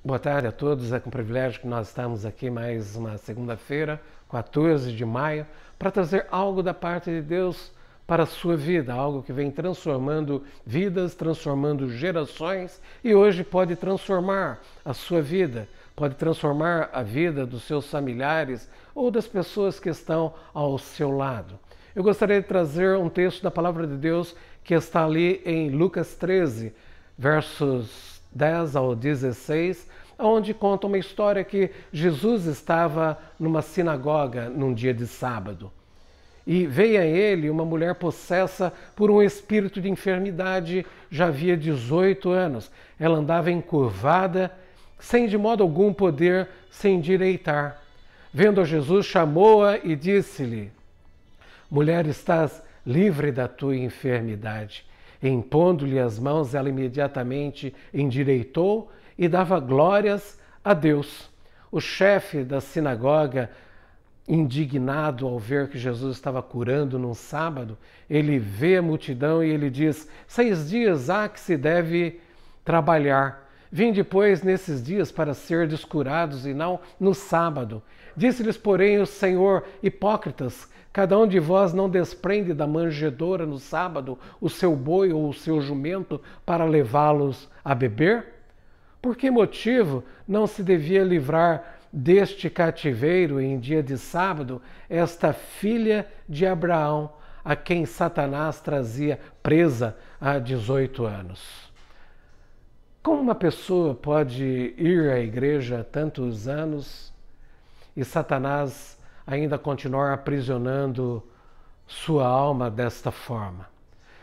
Boa tarde a todos, é com privilégio que nós estamos aqui mais uma segunda-feira, 14 de maio, para trazer algo da parte de Deus para a sua vida, algo que vem transformando vidas, transformando gerações e hoje pode transformar a sua vida, pode transformar a vida dos seus familiares ou das pessoas que estão ao seu lado. Eu gostaria de trazer um texto da Palavra de Deus que está ali em Lucas 13, versos 10 ao 16, onde conta uma história que Jesus estava numa sinagoga num dia de sábado. E veio a ele uma mulher possessa por um espírito de enfermidade, já havia 18 anos. Ela andava encurvada, sem de modo algum poder se endireitar. Vendo a Jesus, chamou-a e disse-lhe: Mulher, estás livre da tua enfermidade. E impondo-lhe as mãos, ela imediatamente endireitou e dava glórias a Deus. O chefe da sinagoga, indignado ao ver que Jesus estava curando num sábado, ele vê a multidão e ele diz: 6 dias há que se deve trabalhar. Vinde, pois, nesses dias para serdes curados e não no sábado. Disse-lhes, porém, o Senhor: hipócritas, cada um de vós não desprende da manjedoura no sábado o seu boi ou o seu jumento para levá-los a beber? Por que motivo não se devia livrar deste cativeiro em dia de sábado esta filha de Abraão, a quem Satanás trazia presa há 18 anos? Como uma pessoa pode ir à igreja há tantos anos e Satanás ainda continuar aprisionando sua alma desta forma?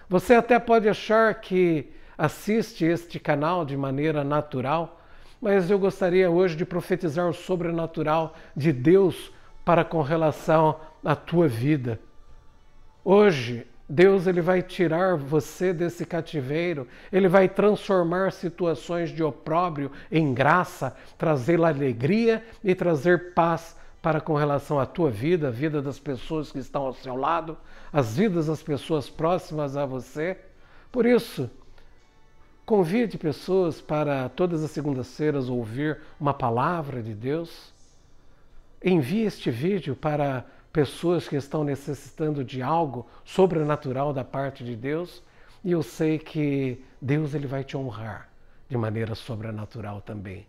Você até pode achar que assiste este canal de maneira natural, mas eu gostaria hoje de profetizar o sobrenatural de Deus para com relação à tua vida. Hoje, Deus ele vai tirar você desse cativeiro, ele vai transformar situações de opróbrio em graça, trazer alegria e trazer paz para com relação à tua vida, a vida das pessoas que estão ao seu lado, as vidas das pessoas próximas a você. Por isso, convide pessoas para todas as segundas-feiras ouvir uma palavra de Deus. Envie este vídeo para pessoas que estão necessitando de algo sobrenatural da parte de Deus. E eu sei que Deus ele vai te honrar de maneira sobrenatural também.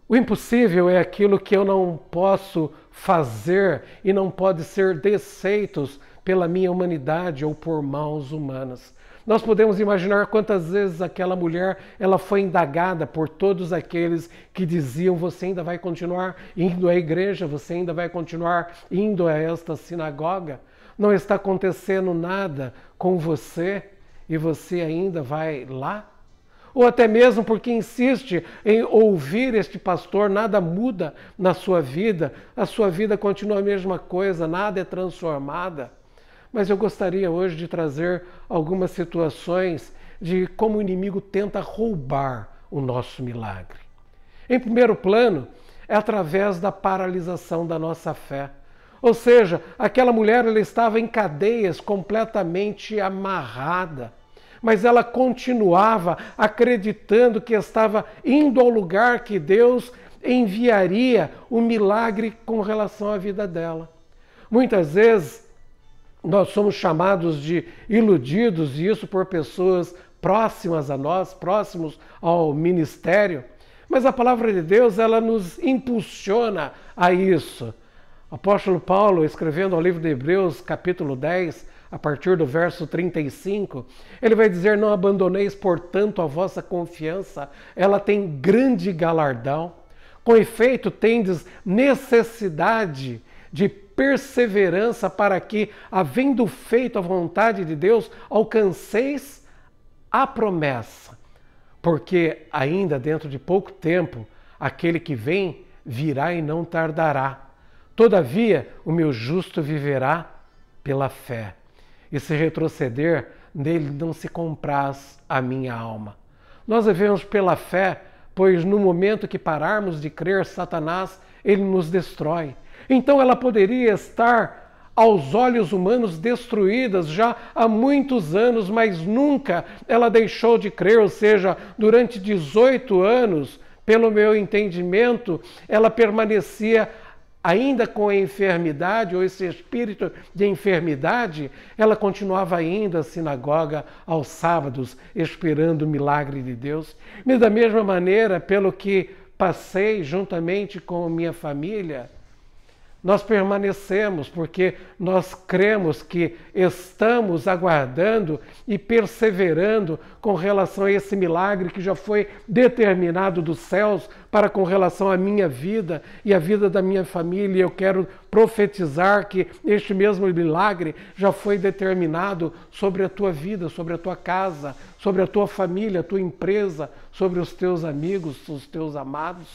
O impossível é aquilo que eu não posso fazer e não pode ser desfeitos pela minha humanidade ou por mãos humanas. Nós podemos imaginar quantas vezes aquela mulher ela foi indagada por todos aqueles que diziam: você ainda vai continuar indo à igreja, você ainda vai continuar indo a esta sinagoga, não está acontecendo nada com você e você ainda vai lá? Ou até mesmo porque insiste em ouvir este pastor, nada muda na sua vida, a sua vida continua a mesma coisa, nada é transformada. Mas eu gostaria hoje de trazer algumas situações de como o inimigo tenta roubar o nosso milagre. Em primeiro plano, é através da paralisação da nossa fé. Ou seja, aquela mulher ela estava em cadeias, completamente amarrada. Mas ela continuava acreditando que estava indo ao lugar que Deus enviaria o milagre com relação à vida dela. Muitas vezes nós somos chamados de iludidos, e isso por pessoas próximas a nós, próximos ao ministério. Mas a palavra de Deus, ela nos impulsiona a isso. O apóstolo Paulo, escrevendo ao livro de Hebreus, capítulo 10, a partir do verso 35, ele vai dizer: não abandoneis, portanto, a vossa confiança, ela tem grande galardão. Com efeito, tendes necessidade de perseverança para que, havendo feito a vontade de Deus, alcanceis a promessa. Porque ainda dentro de pouco tempo, aquele que vem virá e não tardará. Todavia, o meu justo viverá pela fé. E se retroceder, nele não se compraz a minha alma. Nós vivemos pela fé, pois no momento que pararmos de crer, Satanás, ele nos destrói. Então ela poderia estar aos olhos humanos destruídas já há muitos anos, mas nunca ela deixou de crer, ou seja, durante 18 anos, pelo meu entendimento, ela permanecia ainda com a enfermidade, ou esse espírito de enfermidade, ela continuava indo à sinagoga aos sábados, esperando o milagre de Deus. E da mesma maneira, pelo que passei juntamente com minha família, nós permanecemos porque nós cremos que estamos aguardando e perseverando com relação a esse milagre que já foi determinado dos céus para com relação à minha vida e à vida da minha família. Eu quero profetizar que este mesmo milagre já foi determinado sobre a tua vida, sobre a tua casa, sobre a tua família, a tua empresa, sobre os teus amigos, os teus amados.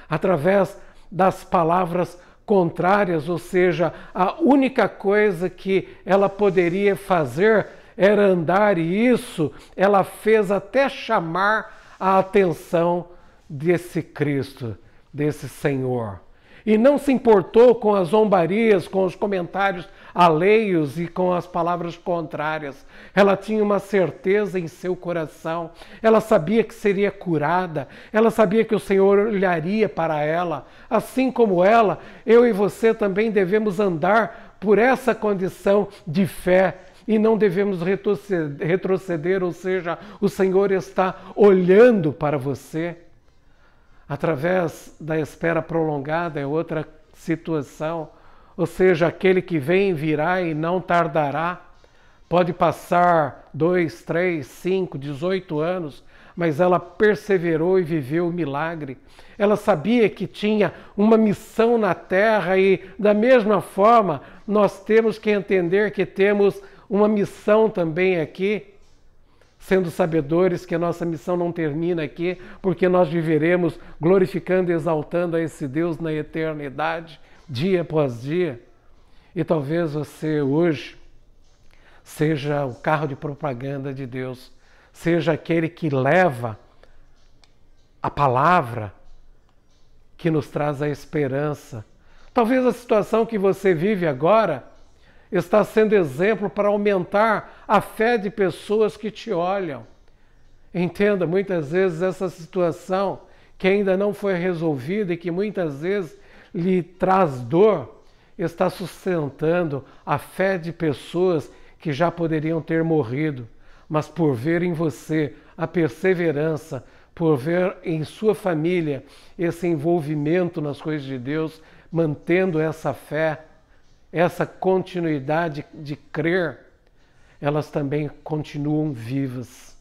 Através das palavras contrárias, ou seja, a única coisa que ela poderia fazer era andar, e isso ela fez até chamar a atenção desse Cristo, desse Senhor. E não se importou com as zombarias, com os comentários alheios e com as palavras contrárias. Ela tinha uma certeza em seu coração. Ela sabia que seria curada. Ela sabia que o Senhor olharia para ela. Assim como ela, eu e você também devemos andar por essa condição de fé. E não devemos retroceder, ou seja, o Senhor está olhando para você. Através da espera prolongada é outra situação, ou seja, aquele que vem virá e não tardará. Pode passar 2, 3, 5, 18 anos, mas ela perseverou e viveu o milagre. Ela sabia que tinha uma missão na terra e, da mesma forma, nós temos que entender que temos uma missão também aqui, sendo sabedores que a nossa missão não termina aqui, porque nós viveremos glorificando e exaltando a esse Deus na eternidade, dia após dia. E talvez você hoje seja o carro de propaganda de Deus, seja aquele que leva a palavra que nos traz a esperança. Talvez a situação que você vive agora está sendo exemplo para aumentar a fé de pessoas que te olham. Entenda, muitas vezes essa situação que ainda não foi resolvida e que muitas vezes lhe traz dor, está sustentando a fé de pessoas que já poderiam ter morrido, mas por ver em você a perseverança, por ver em sua família esse envolvimento nas coisas de Deus, mantendo essa fé, essa continuidade de crer, elas também continuam vivas,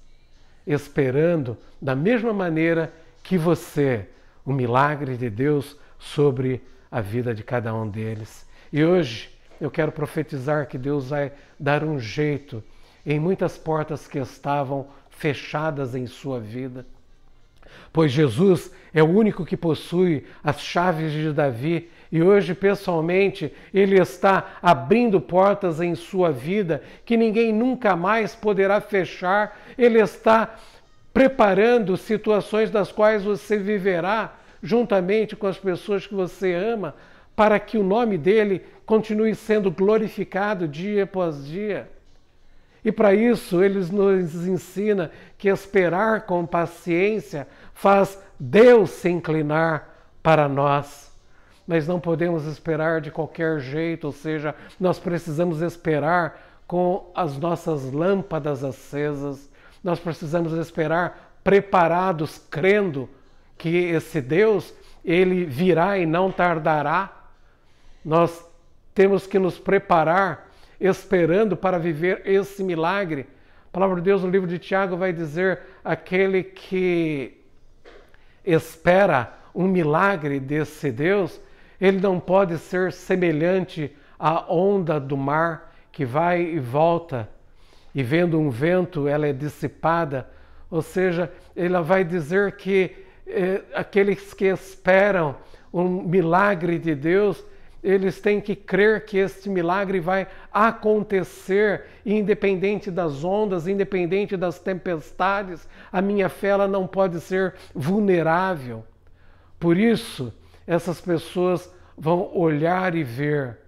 esperando da mesma maneira que você, o milagre de Deus sobre a vida de cada um deles. E hoje eu quero profetizar que Deus vai dar um jeito em muitas portas que estavam fechadas em sua vida. Pois Jesus é o único que possui as chaves de Davi e hoje, pessoalmente, Ele está abrindo portas em sua vida que ninguém nunca mais poderá fechar. Ele está preparando situações das quais você viverá juntamente com as pessoas que você ama, para que o nome dEle continue sendo glorificado dia após dia. E para isso, Ele nos ensina que esperar com paciência faz Deus se inclinar para nós. Mas não podemos esperar de qualquer jeito, ou seja, nós precisamos esperar com as nossas lâmpadas acesas, nós precisamos esperar preparados, crendo que esse Deus, Ele virá e não tardará. Nós temos que nos preparar esperando para viver esse milagre. A palavra de Deus no livro de Tiago vai dizer: aquele que espera um milagre desse Deus, ele não pode ser semelhante à onda do mar que vai e volta, e vendo um vento ela é dissipada. Ou seja, ela vai dizer que aqueles que esperam um milagre de Deus, eles têm que crer que este milagre vai acontecer, independente das ondas, independente das tempestades. A minha fé ela não pode ser vulnerável. Por isso, essas pessoas vão olhar e ver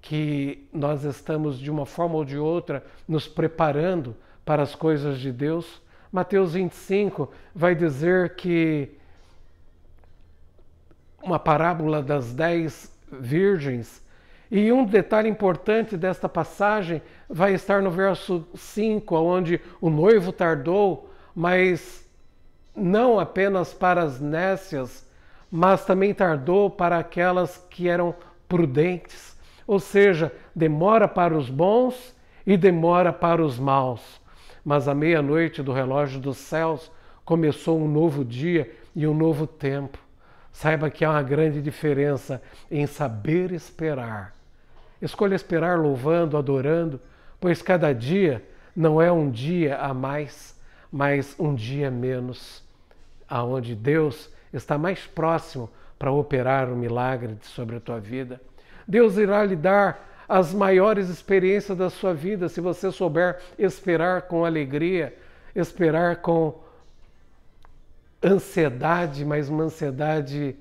que nós estamos, de uma forma ou de outra, nos preparando para as coisas de Deus. Mateus 25 vai dizer que uma parábola das 10 virgens. E um detalhe importante desta passagem vai estar no verso 5, onde o noivo tardou, mas não apenas para as nécias, mas também tardou para aquelas que eram prudentes. Ou seja, demora para os bons e demora para os maus. Mas à meia-noite do relógio dos céus começou um novo dia e um novo tempo. Saiba que há uma grande diferença em saber esperar. Escolha esperar louvando, adorando, pois cada dia não é um dia a mais, mas um dia menos, aonde Deus está mais próximo para operar o milagre sobre a tua vida. Deus irá lhe dar as maiores experiências da sua vida se você souber esperar com alegria, esperar com ansiedade, mas uma ansiedade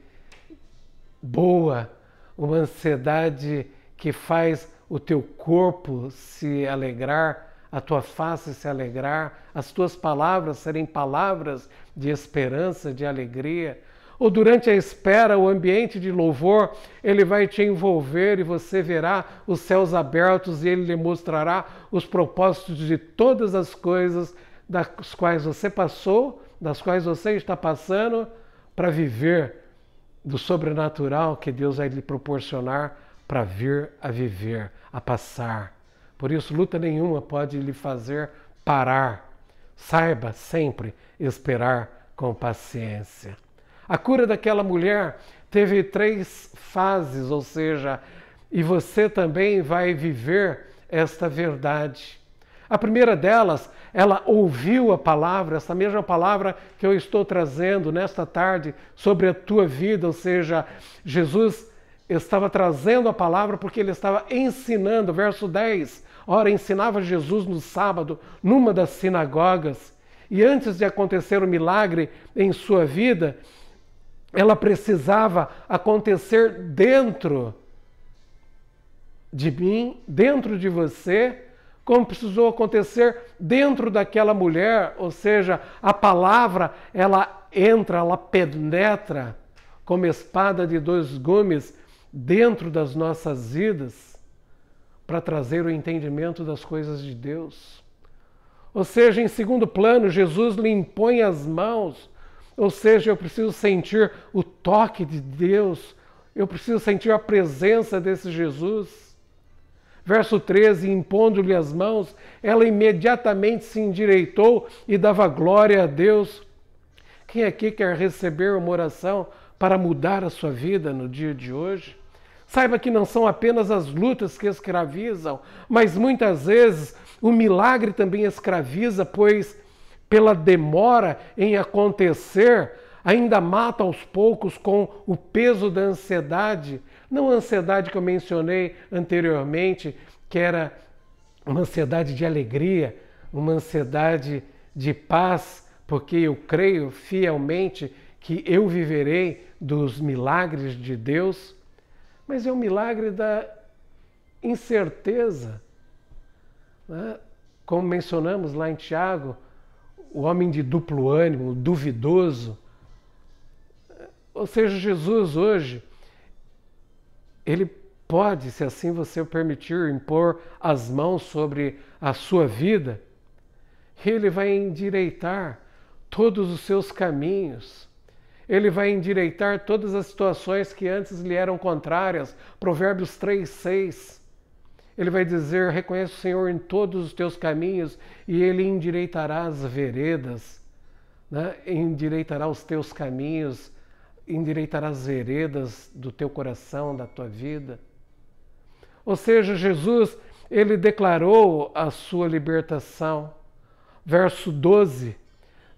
boa, uma ansiedade que faz o teu corpo se alegrar, a tua face se alegrar, as tuas palavras serem palavras de esperança, de alegria. Ou durante a espera, o ambiente de louvor, ele vai te envolver e você verá os céus abertos e ele lhe mostrará os propósitos de todas as coisas das quais você passou, das quais você está passando, para viver do sobrenatural que Deus vai lhe proporcionar para vir a viver, a passar. Por isso, luta nenhuma pode lhe fazer parar. Saiba sempre esperar com paciência. A cura daquela mulher teve 3 fases, ou seja, e você também vai viver esta verdade. A primeira delas, ela ouviu a palavra, essa mesma palavra que eu estou trazendo nesta tarde sobre a tua vida, ou seja, Jesus estava trazendo a palavra porque ele estava ensinando, verso 10, ora, ensinava Jesus no sábado, numa das sinagogas, e antes de acontecer o milagre em sua vida, ela precisava acontecer dentro de mim, dentro de você, como precisou acontecer dentro daquela mulher, ou seja, a palavra, ela entra, ela penetra como espada de 2 gumes dentro das nossas vidas para trazer o entendimento das coisas de Deus. Ou seja, em segundo plano, Jesus lhe impõe as mãos, ou seja, eu preciso sentir o toque de Deus, eu preciso sentir a presença desse Jesus. Verso 13, impondo-lhe as mãos, ela imediatamente se endireitou e dava glória a Deus. Quem aqui quer receber uma oração para mudar a sua vida no dia de hoje? Saiba que não são apenas as lutas que escravizam, mas muitas vezes o milagre também escraviza, pois pela demora em acontecer, ainda mata aos poucos com o peso da ansiedade. Não a ansiedade que eu mencionei anteriormente, que era uma ansiedade de alegria, uma ansiedade de paz, porque eu creio fielmente que eu viverei dos milagres de Deus, mas é o milagre da incerteza. Né? Como mencionamos lá em Tiago, o homem de duplo ânimo, o duvidoso. Ou seja, Jesus hoje, ele pode, se assim você o permitir, impor as mãos sobre a sua vida, ele vai endireitar todos os seus caminhos. Ele vai endireitar todas as situações que antes lhe eram contrárias. Provérbios 3:6. Ele vai dizer, reconhece o Senhor em todos os teus caminhos e Ele endireitará as veredas, né? Endireitará os teus caminhos, endireitará as veredas do teu coração, da tua vida. Ou seja, Jesus, Ele declarou a sua libertação. Verso 12,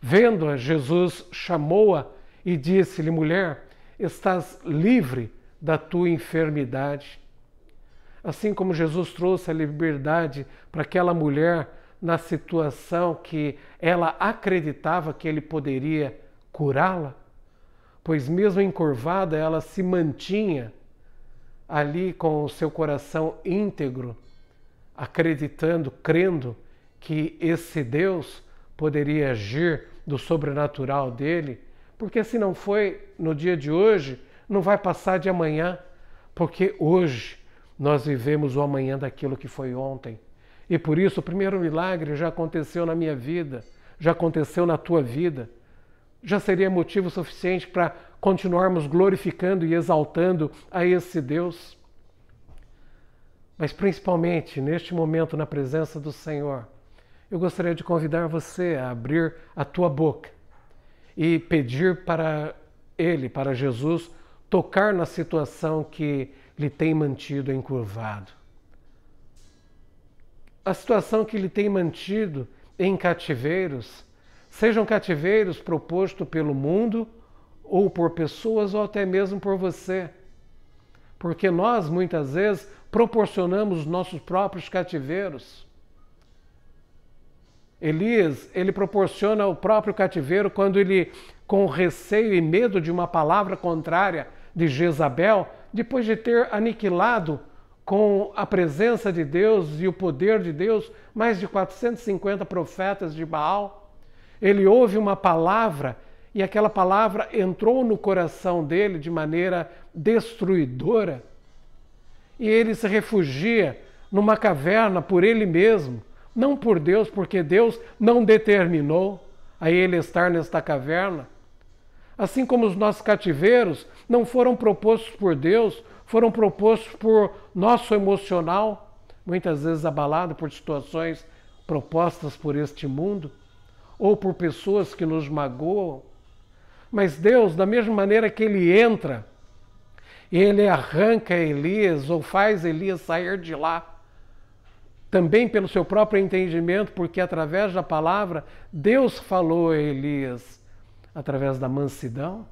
vendo-a, Jesus chamou-a e disse-lhe, mulher, estás livre da tua enfermidade. Assim como Jesus trouxe a liberdade para aquela mulher na situação que ela acreditava que ele poderia curá-la, pois mesmo encurvada ela se mantinha ali com o seu coração íntegro, acreditando, crendo que esse Deus poderia agir do sobrenatural dele, porque se não foi no dia de hoje, não vai passar de amanhã, porque hoje nós vivemos o amanhã daquilo que foi ontem. E por isso o primeiro milagre já aconteceu na minha vida, já aconteceu na tua vida. Já seria motivo suficiente para continuarmos glorificando e exaltando a esse Deus. Mas principalmente neste momento na presença do Senhor, eu gostaria de convidar você a abrir a tua boca e pedir para Ele, para Jesus, tocar na situação que lhe tem mantido encurvado. A situação que lhe tem mantido em cativeiros, sejam cativeiros propostos pelo mundo, ou por pessoas, ou até mesmo por você. Porque nós, muitas vezes, proporcionamos nossos próprios cativeiros. Elias, ele proporciona o próprio cativeiro quando ele, com receio e medo de uma palavra contrária de Jezabel, depois de ter aniquilado com a presença de Deus e o poder de Deus mais de 450 profetas de Baal, ele ouve uma palavra e aquela palavra entrou no coração dele de maneira destruidora e ele se refugia numa caverna por ele mesmo, não por Deus, porque Deus não determinou a ele estar nesta caverna. Assim como os nossos cativeiros não foram propostos por Deus, foram propostos por nosso emocional, muitas vezes abalado por situações propostas por este mundo, ou por pessoas que nos magoam. Mas Deus, da mesma maneira que Ele entra, Ele arranca Elias ou faz Elias sair de lá, também pelo seu próprio entendimento, porque através da palavra, Deus falou a Elias através da mansidão.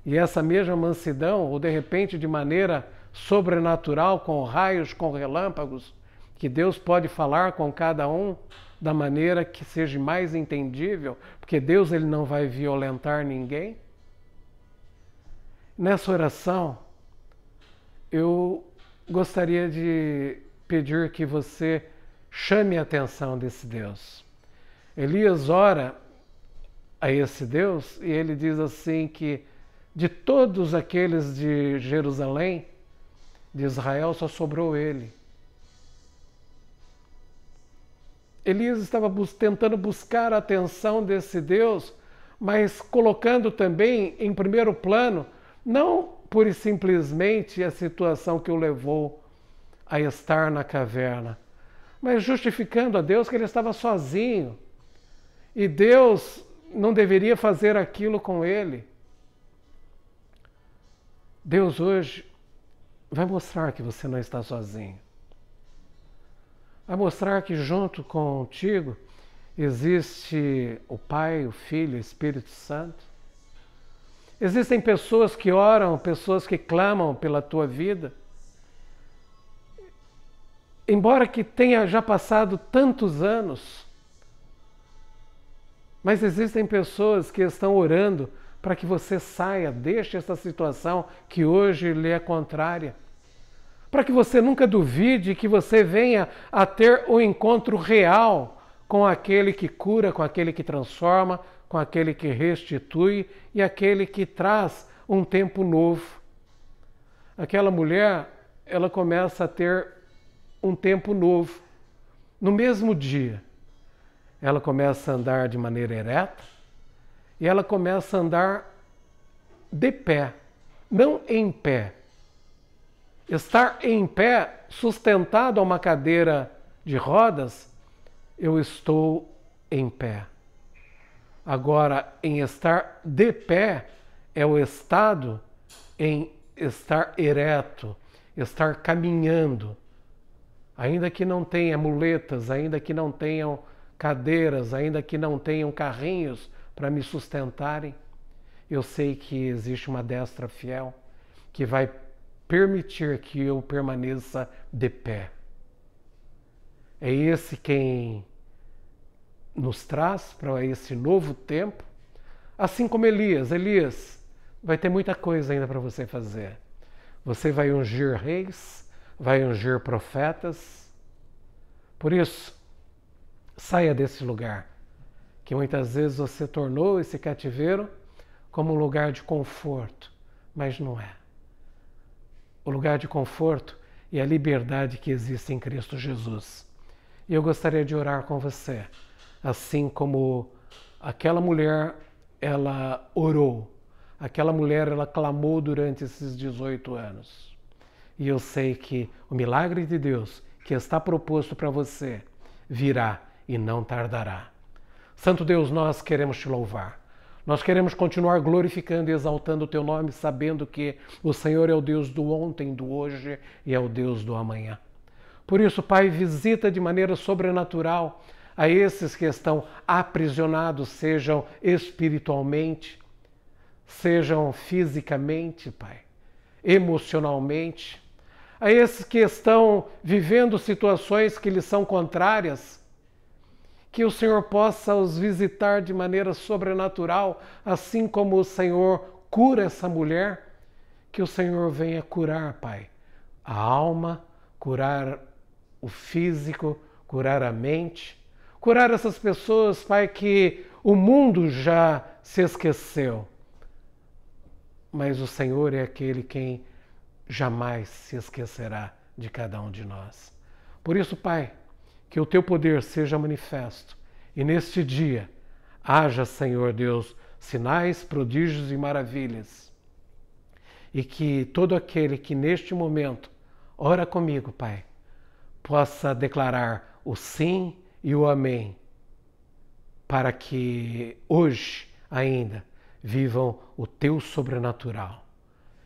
E essa mesma mansidão, ou de repente de maneira sobrenatural, com raios, com relâmpagos, que Deus pode falar com cada um da maneira que seja mais entendível, porque Deus ele não vai violentar ninguém. Nessa oração, eu gostaria de pedir que você chame a atenção desse Deus. Elias ora a esse Deus e ele diz assim que de todos aqueles de Jerusalém, de Israel, só sobrou ele. Elias estava tentando buscar a atenção desse Deus, mas colocando também em primeiro plano, não pura e simplesmente a situação que o levou a estar na caverna, mas justificando a Deus que ele estava sozinho e Deus não deveria fazer aquilo com ele. Deus hoje vai mostrar que você não está sozinho. Vai mostrar que junto contigo existe o Pai, o Filho, o Espírito Santo. Existem pessoas que oram, pessoas que clamam pela tua vida. Embora que tenha já passado tantos anos, mas existem pessoas que estão orando para que você saia, deixe essa situação que hoje lhe é contrária. Para que você nunca duvide que você venha a ter um encontro real com aquele que cura, com aquele que transforma, com aquele que restitui e aquele que traz um tempo novo. Aquela mulher, ela começa a ter um tempo novo. No mesmo dia, ela começa a andar de maneira ereta e ela começa a andar de pé, não em pé. Estar em pé, sustentado a uma cadeira de rodas, eu estou em pé. Agora, em estar de pé, é o estado em estar ereto, estar caminhando. Ainda que não tenha muletas, ainda que não tenham cadeiras, ainda que não tenham carrinhos para me sustentarem, eu sei que existe uma destra fiel que vai permitir que eu permaneça de pé. É esse quem nos traz para esse novo tempo, assim como Elias. Elias, vai ter muita coisa ainda para você fazer. Você vai ungir reis, vai ungir profetas. Por isso, saia desse lugar, que muitas vezes você tornou esse cativeiro como um lugar de conforto, mas não é. O lugar de conforto e a liberdade que existe em Cristo Jesus. E eu gostaria de orar com você, assim como aquela mulher, ela orou, aquela mulher, ela clamou durante esses 18 anos. E eu sei que o milagre de Deus que está proposto para você virá e não tardará. Santo Deus, nós queremos te louvar. Nós queremos continuar glorificando e exaltando o teu nome, sabendo que o Senhor é o Deus do ontem, do hoje e é o Deus do amanhã. Por isso, Pai, visita de maneira sobrenatural a esses que estão aprisionados, sejam espiritualmente, sejam fisicamente, Pai, emocionalmente, a esses que estão vivendo situações que lhes são contrárias, que o Senhor possa os visitar de maneira sobrenatural, assim como o Senhor cura essa mulher, que o Senhor venha curar, Pai, a alma, curar o físico, curar a mente, curar essas pessoas, Pai, que o mundo já se esqueceu. Mas o Senhor é aquele quem jamais se esquecerá de cada um de nós. Por isso, Pai, que o teu poder seja manifesto e neste dia haja, Senhor Deus, sinais, prodígios e maravilhas. E que todo aquele que neste momento ora comigo, Pai, possa declarar o sim e o amém, para que hoje ainda vivam o teu sobrenatural.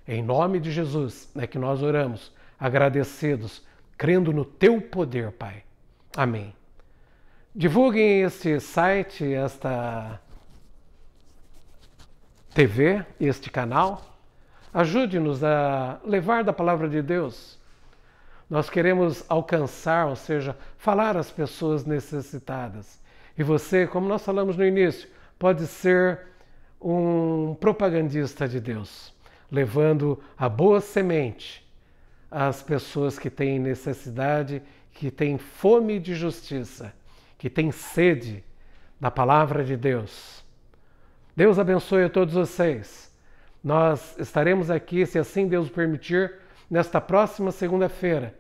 Em nome de Jesus é que nós oramos, agradecidos, crendo no teu poder, Pai. Amém. Divulguem este site, esta TV, este canal. Ajude-nos a levar da palavra de Deus. Nós queremos alcançar, ou seja, falar às pessoas necessitadas. E você, como nós falamos no início, pode ser um propagandista de Deus, levando a boa semente às pessoas que têm necessidade, que têm fome de justiça, que têm sede da palavra de Deus. Deus abençoe a todos vocês. Nós estaremos aqui, se assim Deus permitir, nesta próxima segunda-feira,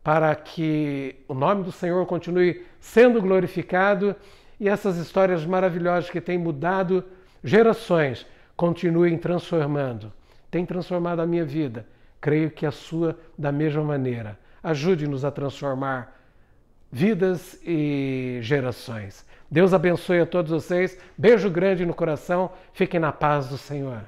para que o nome do Senhor continue sendo glorificado e essas histórias maravilhosas que têm mudado gerações continuem transformando. Tem transformado a minha vida. Creio que a sua da mesma maneira. Ajude-nos a transformar vidas e gerações. Deus abençoe a todos vocês. Beijo grande no coração. Fiquem na paz do Senhor.